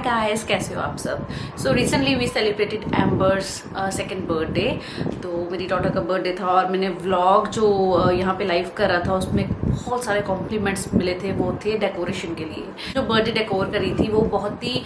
Guys, कैसे हो आप सब। So recently we celebrated Amber's second birthday. तो मेरी डॉटर का बर्थडे था और मैंने व्लॉग जो यहाँ पे लाइव करा था उसमें बहुत सारे कॉम्प्लीमेंट्स मिले थे। वो थे डेकोरेशन के लिए। जो बर्थडे डेकोर करी थी वो बहुत ही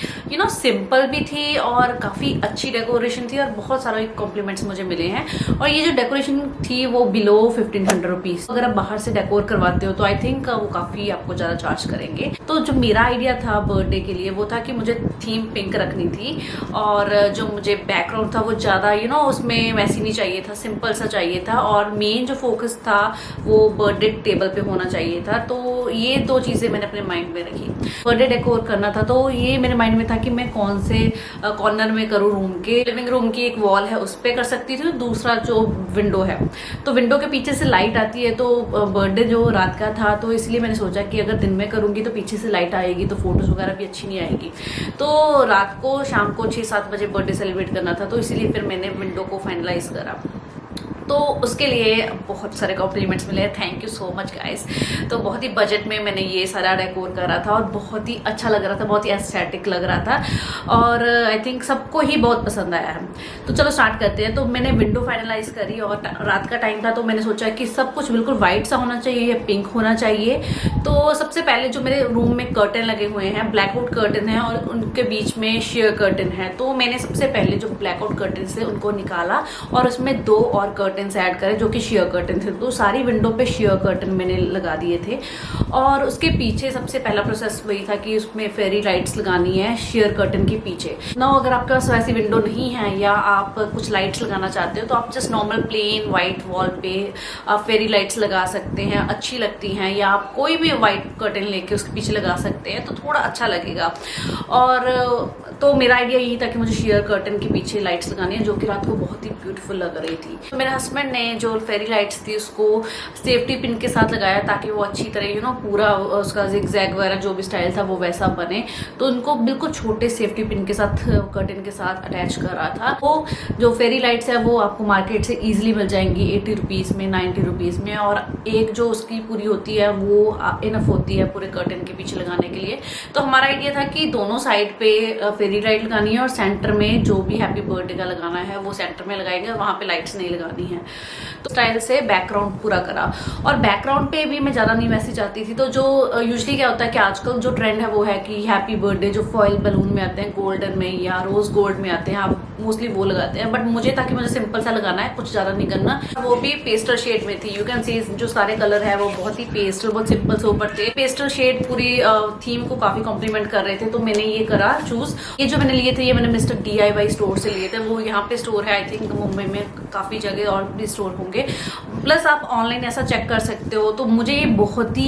सिंपल भी थी और काफ़ी अच्छी डेकोरेशन थी और बहुत सारे कॉम्प्लीमेंट्स मुझे मिले हैं। और ये जो डेकोरेशन थी वो बिलो 1500 रुपीज़। अगर आप बाहर से डेकोर करवाते हो तो आई थिंक वो काफ़ी आपको ज़्यादा चार्ज करेंगे। तो जो मेरा आइडिया था बर्थडे के लिए वो था कि मुझे थीम पिंक रखनी थी और जो मुझे बैकग्राउंड था वो ज़्यादा उसमें वैसी नहीं चाहिए था, सिंपल सा चाहिए था। और मेन जो फोकस था वो बर्थडे टेबल पे होना चाहिए था। तो ये दो चीज़ें मैंने अपने माइंड में रखी। बर्थडे डेकोर करना था तो ये मेरे माइंड में था कि मैं कौन से कॉर्नर में करूँ। रूम के लिविंग रूम की एक वॉल है उस पर कर सकती थी। दूसरा जो विंडो है तो विंडो के पीछे से लाइट आती है। तो बर्थडे जो रात का था तो इसलिए मैंने सोचा कि अगर दिन में करूँगी तो पीछे से लाइट आएगी तो फोटोज वगैरह भी अच्छी नहीं आएगी। तो रात को शाम को 6-7 बजे बर्थडे सेलिब्रेट करना था तो इसीलिए फिर मैंने विंडो को फाइनलाइज करा। तो उसके लिए बहुत सारे कॉम्प्लीमेंट्स मिले। Thank you so much guys. तो बहुत ही बजट में मैंने ये सारा डेकोर करा था और बहुत ही अच्छा लग रहा था, बहुत ही एस्थेटिक लग रहा था और आई थिंक सबको ही बहुत पसंद आया है। तो चलो स्टार्ट करते हैं। तो मैंने विंडो फाइनलाइज करी और रात का टाइम था तो मैंने सोचा कि सब कुछ बिल्कुल वाइट सा होना चाहिए या पिंक होना चाहिए। तो सबसे पहले जो मेरे रूम में कर्टन लगे हुए हैं, ब्लैकआउट कर्टन है और उनके बीच में शेयर कर्टन है। तो मैंने सबसे पहले जो ब्लैकआउट कर्टन से उनको निकाला और उसमें 2 और कर्टन ऐड करे जो कि शेयर कर्टन थे। तो सारी विंडो पे शेयर कर्टन मैंने लगा दिए थे। और उसके पीछे सबसे पहला प्रोसेस वही था कि उसमें फेरी लाइट्स लगानी है शेयर कर्टन के पीछे। ना अगर आपके पास वैसी विंडो नहीं है या आप कुछ लाइट्स लगाना चाहते हो तो आप just normal plain white wall पे आप फेरी लाइट्स लगा सकते हैं, अच्छी लगती हैं। या आप कोई भी वाइट कर्टन लेके उसके पीछे लगा सकते हैं तो थोड़ा अच्छा लगेगा। और तो मेरा आइडिया यही था कि मुझे शेयर कर्टन के पीछे लाइट्स लगानी है जो कि रात को बहुत ही ब्यूटीफुल लग रही थी। तो मेरे हस्बैंड ने जो फेरी लाइट्स थी उसको सेफ्टी पिन के साथ लगाया ताकि वो अच्छी तरह पूरा उसका जिगजैग वगैरह जो भी स्टाइल था वो वैसा बने। तो उनको बिल्कुल छोटे सेफ्टी पिन के साथ कर्टन के साथ अटैच कर रहा था। वो जो फेरी लाइट्स है वो आपको मार्केट से ईजिली मिल जाएंगी 80 रुपीज़ में, 90 रुपीज़ में। और एक जो उसकी पूरी होती है वो इनफ होती है पूरे कर्टन के पीछे लगाने के लिए। तो हमारा आइडिया था कि दोनों साइड पे फेरी लाइट लगानी है और सेंटर में जो भी हैप्पी बर्थडे का लगाना है वो सेंटर में लगाएंगे, वहां पे लाइट्स नहीं लगानी है। तो स्टाइल से बैकग्राउंड पूरा करा और बैकग्राउंड पे भी मैं ज़्यादा नहीं वैसी चाहती थी। तो जो यूजुअली क्या होता है कि आजकल जो ट्रेंड है वो है कि हैप्पी बर्थडे जो फॉइल बलून में आते हैं, गोल्डन में या रोज गोल्ड में आते हैं, आप मोस्टली वो लगाते हैं। बट मुझे था कि मुझे सिंपल सा लगाना है, कुछ ज़्यादा नहीं करना। वो भी पेस्टल शेड में थी। यू कैन सी जो सारे कलर है वो बहुत ही पेस्टल, बहुत सिंपल से ऊपर थे। पेस्टल शेड पूरी थीम को काफ़ी कॉम्प्लीमेंट कर रहे थे। तो मैंने ये करा चूज। ये जो मैंने लिए थे ये मैंने मिस्टर DIY स्टोर से लिए थे। वो यहाँ पे स्टोर है, आई थिंक मुंबई में काफ़ी जगह और भी स्टोर होंगे। प्लस आप ऑनलाइन ऐसा चेक कर सकते हो। तो मुझे ये बहुत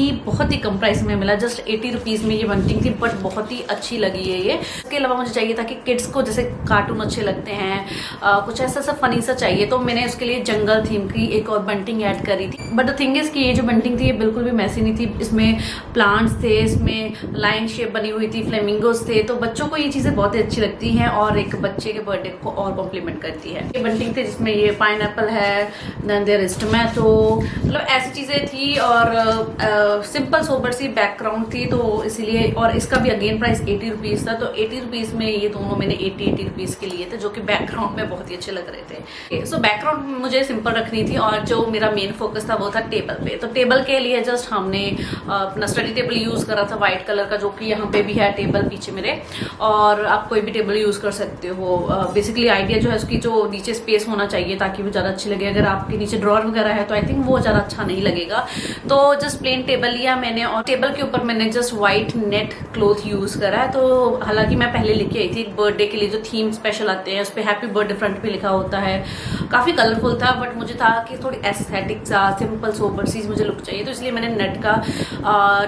ही कम प्राइस में मिला। जस्ट 80 रुपीज़ में ये बंटिंग थी बट बहुत ही अच्छी लगी है ये। इसके अलावा मुझे चाहिए था कि किड्स को जैसे कार्टून अच्छे लगते हैं, कुछ ऐसा सा फनी सा चाहिए। तो मैंने उसके लिए जंगल थीम की एक और बंटिंग ऐड करी थी। बट द थिंग इज कि ये जो बंटिंग थी ये बिल्कुल भी मैसी नहीं थी। इसमें प्लांट्स थे, इसमें लाइन शेप बनी हुई थी, फ्लेमिंगोस थे। तो बच्चों को ये चीज़ें बहुत ही अच्छी लगती हैं और एक बच्चे के बर्थडे को और कॉम्प्लीमेंट करती है। ये बंटिंग थी जिसमें ये पाइनएप्पल है, देन देयर इज टोमेटो, मतलब ऐसी चीज़ें थी और सिंपल सोबर सी बैकग्राउंड थी। तो इसीलिए, और इसका भी अगेन प्राइस 80 रुपीज़ था। तो 80 रुपीज़ में ये दोनों मैंने 80 रुपीज़ के लिए थे जो कि बैकग्राउंड में बहुत ही अच्छे लग रहे थे। सो बैकग्राउंड मुझे सिंपल रखनी थी और जो मेरा मेन फोकस था वो था टेबल पे। तो टेबल के लिए जस्ट हमने अपना स्टडी टेबल यूज़ करा था वाइट कलर का, जो कि यहाँ पे भी है टेबल पीछे मेरे। और आप कोई भी टेबल यूज़ कर सकते हो। बेसिकली आइडिया जो है उसकी जो नीचे स्पेस होना चाहिए ताकि वो ज़्यादा अच्छी लगे। अगर आपके नीचे ड्रॉअर वगैरह है तो आई थिंक वो ज़्यादा अच्छा नहीं लगेगा। तो जस्ट प्लेन टेबल लिया मैंने और टेबल के ऊपर मैंने just white net cloth use करा है। तो हालांकि मैं पहले लेके आई थी एक बर्थडे के लिए जो थीम स्पेशल आते हैं, उस पर हैप्पी बर्थडे फ्रंट पे लिखा होता है। काफ़ी कलरफुल था बट मुझे था कि थोड़ी एस्थेटिक सा सिंपल सोबर चीज़ मुझे लुक चाहिए। तो इसलिए मैंने नेट का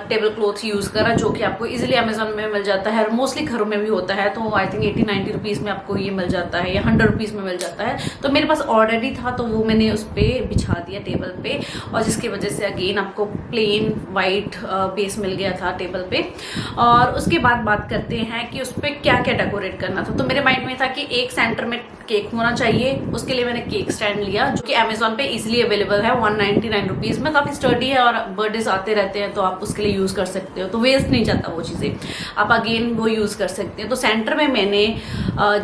टेबल क्लॉथ यूज़ करा जो कि आपको इजीली अमेजोन में मिल जाता है और मोस्टली घरों में भी होता है। तो आई थिंक 80-90 रुपीज़ में आपको ये मिल जाता है या 100 रुपीज़ में मिल जाता है। तो मेरे पास ऑलरेडी था तो वो मैंने उस पर बिछा दिया टेबल पे और जिसकी वजह से अगेन आपको प्लेन वाइट बेस मिल गया था टेबल पे। और उसके बाद बात करते हैं कि उस पर क्या क्या डेकोरेट करना था। तो मेरे माइंड में था कि एक सेंटर में केक होना चाहिए। उसके लिए मैंने केक स्टैंड लिया जो कि अमेजोन पे इजिली अवेलेबल है 199 रुपीज में। काफी स्टर्डी है और बर्थडेज आते रहते हैं तो आप उसके लिए यूज कर सकते हो, तो वेस्ट नहीं जाता वो चीजें, आप अगेन वो यूज कर सकते हैं। तो सेंटर में मैंने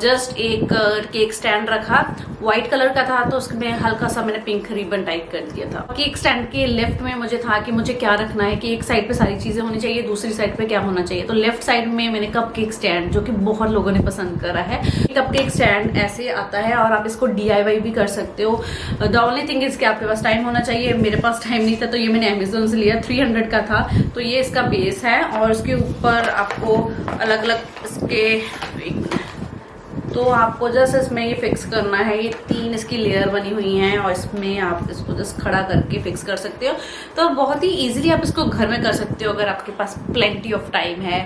जस्ट एक केक स्टैंड रखा, व्हाइट कलर का था तो उसमें हल्का सा मैंने पिंक रिबन टाइप कर दिया था। केक स्टैंड के लेफ्ट में मुझे था कि मुझे क्या रखना है, कि एक साइड पे सारी चीजें होनी चाहिए, दूसरी साइड पे क्या होना चाहिए। तो लेफ्ट साइड में मैंने कप केक स्टैंड, जो कि बहुत लोगों ने पसंद करा है। कप केक स्टैंड ऐसे आता है और आप इसको DIY भी कर सकते हो। द ओनली थिंग इज कि आपके पास टाइम होना चाहिए। मेरे पास टाइम नहीं था तो ये मैंने अमेजोन से लिया, 300 का था। तो ये इसका बेस है और उसके ऊपर आपको अलग अलग इसके, तो आपको जस्ट इसमें ये फिक्स करना है। ये 3 इसकी लेयर बनी हुई हैं और इसमें आप इसको जस्ट खड़ा करके फिक्स कर सकते हो। तो बहुत ही इजीली आप इसको घर में कर सकते हो अगर आपके पास प्लेंटी ऑफ टाइम है।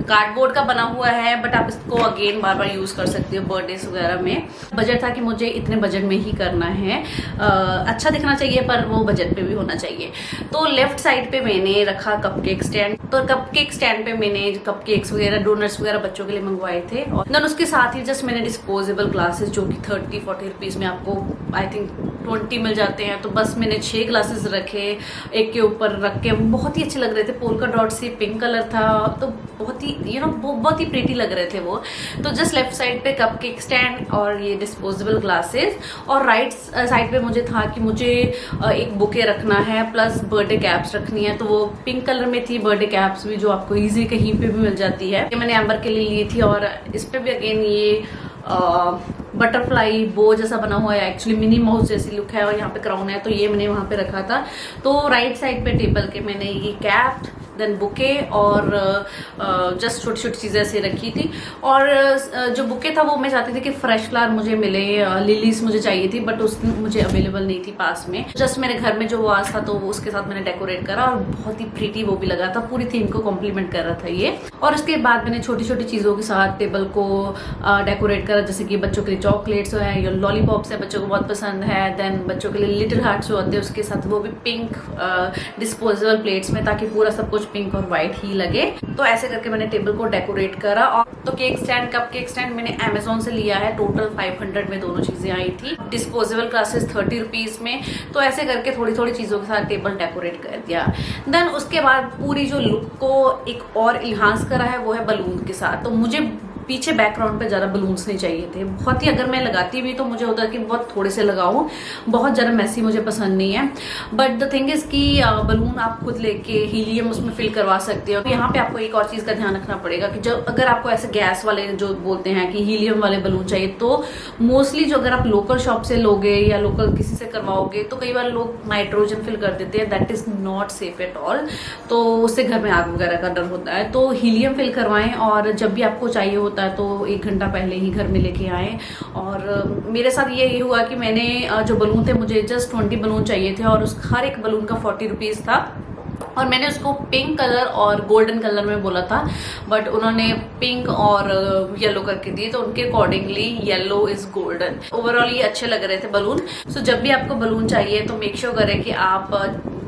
कार्डबोर्ड का बना हुआ है बट आप इसको अगेन बार बार यूज कर सकते हो बर्थडेज वगैरह में। बजट था कि मुझे इतने बजट में ही करना है, अच्छा दिखना चाहिए पर वो बजट पे भी होना चाहिए। तो लेफ्ट साइड पे मैंने रखा कपकेक स्टैंड। तो कपकेक स्टैंड पे मैंने कपकेक्स वगैरह, डोनट्स वगैरह बच्चों के लिए मंगवाए थे। और देन उसके साथ ही जस्ट मैंने डिस्पोजेबल ग्लासेस जो कि 30-40 रुपीज में आपको आई थिंक 20 मिल जाते हैं। तो बस मैंने 6 ग्लासेस रखे, एक के ऊपर रख के, बहुत ही अच्छे लग रहे थे। पोल्का डॉट से पिंक कलर था तो बहुत ही बहुत ही प्रीटी लग रहे थे वो। तो जस्ट लेफ्ट साइड पे कपकेक स्टैंड और ये डिस्पोजेबल ग्लासेस, और राइट साइड पे मुझे था कि मुझे एक बुके रखना है प्लस बर्थडे कैप्स रखनी है। तो वो पिंक कलर में थी बर्थडे कैप्स भी, जो आपको इजी कहीं पे भी मिल जाती है। ये मैंने एम्बर के लिए ली थी और इस पे भी अगेन ये बटरफ्लाई बो जैसा बना हुआ है, एक्चुअली मिनी माउस जैसी लुक है और यहाँ पे क्राउन है। तो ये मैंने वहां पे रखा था। तो राइट साइड पे टेबल के मैंने ये कैप, देन बुके और जस्ट छोटी छोटी चीजें ऐसे रखी थी। और जो बुके था वो मैं चाहती थी कि फ्रेश फ्लावर मुझे मिले, लिलीज मुझे चाहिए थी बट उस मुझे अवेलेबल नहीं थी पास में। जस्ट मेरे घर में जो वास था तो उसके साथ मैंने डेकोरेट करा और बहुत ही प्रीटी वो भी लगा था, पूरी थीम को कॉम्प्लीमेंट कर रहा था ये। और उसके बाद मैंने छोटी छोटी चीजों के साथ टेबल को डेकोरेट करा, जैसे कि बच्चों के लिए चॉकलेट्स है या लॉलीपॉप्स है, बच्चों को बहुत पसंद है। देन बच्चों के लिए लिटिल हार्ट्स जो होते हैं उसके साथ वो भी पिंक डिस्पोजेबल प्लेट्स में, ताकि पूरा सब कुछ पिंक और व्हाइट ही लगे। तो ऐसे करके मैंने टेबल को डेकोरेट करा। और तो cake stand, cup cake stand मैंने अमेजोन से लिया है, टोटल 500 में दोनों चीजें आई थी। डिस्पोजेबल ग्लासेस 30 रुपीज में। तो ऐसे करके थोड़ी थोड़ी चीजों के साथ टेबल डेकोरेट कर दिया। देन उसके बाद पूरी जो लुक को एक और इन्हांस करा है वो है बलून के साथ। तो मुझे पीछे बैकग्राउंड पे ज़्यादा बलून्स नहीं चाहिए थे, बहुत ही, अगर मैं लगाती भी तो मुझे होता है कि बहुत थोड़े से लगाऊं, बहुत ज़्यादा मैसी मुझे पसंद नहीं है। बट द थिंग इज़ कि बलून आप खुद लेके हीलियम उसमें फिल करवा सकते हो। यहाँ पे आपको एक और चीज़ का ध्यान रखना पड़ेगा कि जब अगर आपको ऐसे गैस वाले जो बोलते हैं कि हीलियम वाले बलून चाहिए, तो मोस्टली जो अगर आप लोकल शॉप से लोगे या लोकल किसी से करवाओगे तो कई बार लोग नाइट्रोजन फिल कर देते हैं, that is not safe at all. तो उससे घर में आग वगैरह का डर होता है। तो हीलियम फिल करवाएं और जब भी आपको चाहिए होता है तो 1 घंटा पहले ही घर में लेके आए। और मेरे साथ ये हुआ कि मैंने जो बलून थे, मुझे जस्ट 20 बलून चाहिए थे और उस हर एक बलून का 40 रुपीज था। और मैंने उसको पिंक कलर और गोल्डन कलर में बोला था बट उन्होंने पिंक और येलो करके दिए, तो उनके accordingly yellow is golden. Overall ये अच्छे लग रहे थे बलून। सो जब भी आपको बलून चाहिए तो मेक श्योर करें कि आप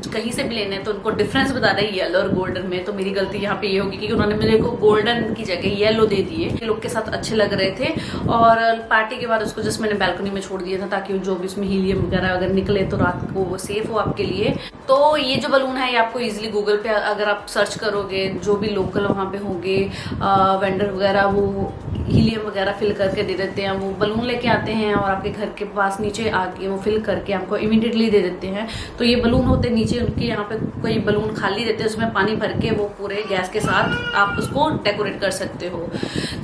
कहीं से भी लेने हैं तो उनको डिफरेंस बता दें येलो और गोल्डन में। तो मेरी गलती यहाँ पे ये होगी कि उन्होंने मेरे को गोल्डन की जगह येलो दे दिए। लुक के साथ अच्छे लग रहे थे। और पार्टी के बाद उसको जस्ट मैंने बालकनी में छोड़ दिया था ताकि जो भी उसमें हीलियम वगैरह अगर निकले तो रात को वो सेफ हो आपके लिए। तो ये जो बलून है ये आपको इजीली गूगल पे अगर आप सर्च करोगे, जो भी लोकल वहाँ पे होंगे वेंडर वगैरह, वो हीलियम वगैरह फिल करके दे देते हैं। वो बलून लेके आते हैं और आपके घर के पास नीचे आके वो फिल करके आपको इमीडिएटली दे देते हैं। तो ये बलून होते नीचे उनके यहाँ पे कोई बलून खाली देते हैं, उसमें पानी भर के वो पूरे गैस के साथ आप उसको डेकोरेट कर सकते हो।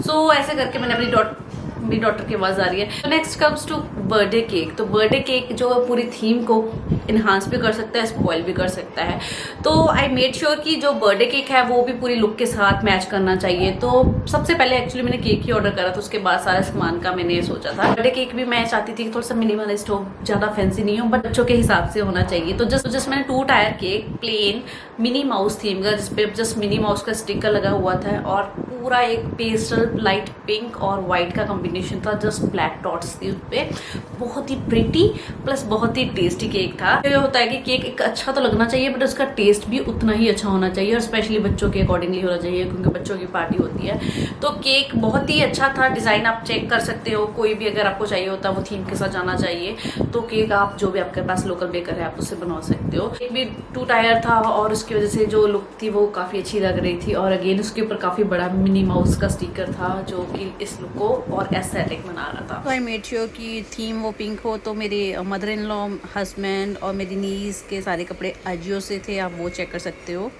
सो ऐसे करके मैंने मेरी डॉटर की आवाज आ रही है। तो next comes to birthday cake. तो बर्थडे केक जो पूरी थीम को इन्हांस भी कर सकता है, स्पॉइल भी कर सकता है। तो आई मेड श्योर कि जो बर्थडे केक है वो भी पूरी लुक के साथ मैच करना चाहिए। तो सबसे पहले एक्चुअली मैंने केक ही ऑर्डर करा था, उसके बाद सारे सामान का मैंने सोचा था। बर्थडे केक भी मैं चाहती थी कि थोड़ा सा मिनिमलिस्ट हो, ज्यादा फैंसी नहीं हो, बट बच्चों के हिसाब से होना चाहिए। तो जस्ट मैंने 2 tier cake plain mini mouse theme का, जिसपे जस्ट मिनी माउस का स्टिकर लगा हुआ था और पूरा एक पेस्टल लाइट पिंक और वाइट का कॉम्बिनेशन था, जस्ट ब्लैक डॉट्स थी उस पे। बहुत ही प्रिटी प्लस बहुत ही टेस्टी केक था। ये होता है कि केक एक अच्छा तो लगना चाहिए बट उसका टेस्ट भी उतना ही अच्छा होना चाहिए, और स्पेशली बच्चों के अकॉर्डिंगली होना चाहिए क्योंकि बच्चों की पार्टी होती है। तो केक बहुत ही अच्छा था। डिजाइन आप चेक कर सकते हो, कोई भी अगर आपको चाहिए होता है वो थीम के साथ जाना चाहिए तो केक आप जो भी आपके पास लोकल बेकर है आप उससे बनवा सकते हो। केक भी 2 टायर था और उसकी वजह से जो लुक थी वो काफी अच्छी लग रही थी, और अगेन उसके ऊपर काफी बड़ा मिनी माउस का स्टिकर था जो कि इस लुक को और एस्थेटिक बना रहा था। तो आई मेड श्योर कि थीम वो पिंक हो, तो मेरे मदर इन लॉ, हस्बैंड और मेरी नीज के सारे कपड़े अजियो से थे, आप वो चेक कर सकते हो।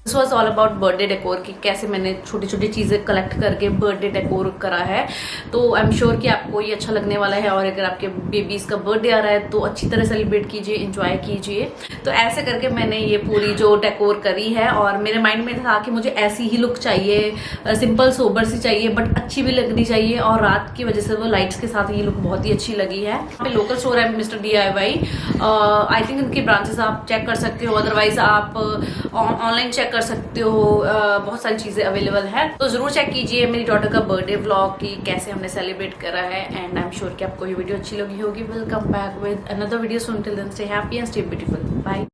This was all about birthday decor की कैसे मैंने छोटी छोटी चीज़ें कलेक्ट करके बर्थडे डेकोर करा है। तो आई एम श्योर कि आपको ये अच्छा लगने वाला है, और अगर आपके बेबीज का बर्थडे आ रहा है तो अच्छी तरह सेलिब्रेट कीजिए, एंजॉय कीजिए। तो ऐसे करके मैंने ये पूरी जो डेकोर करी है, और मेरे माइंड में था कि मुझे ऐसी ही लुक चाहिए, सिंपल सोबर सी चाहिए बट अच्छी भी लगनी चाहिए, और रात की वजह से वो लाइट्स के साथ ये लुक बहुत ही अच्छी लगी है। यहाँ पे लोकल स्टोर है मिस्टर DIY, आई थिंक उनके ब्रांचेस आप चेक कर सकते हो, अदरवाइज आप ऑनलाइन चेक कर सकते हो। बहुत सारी चीजें अवेलेबल है, तो जरूर चेक कीजिए मेरी डॉटर का बर्थडे व्लॉग की कैसे हमने सेलिब्रेट करा है। एंड आई एम श्योर कि आपको ये वीडियो अच्छी लगी होगी। Welcome back with another video soon, till then stay happy and stay beautiful, bye.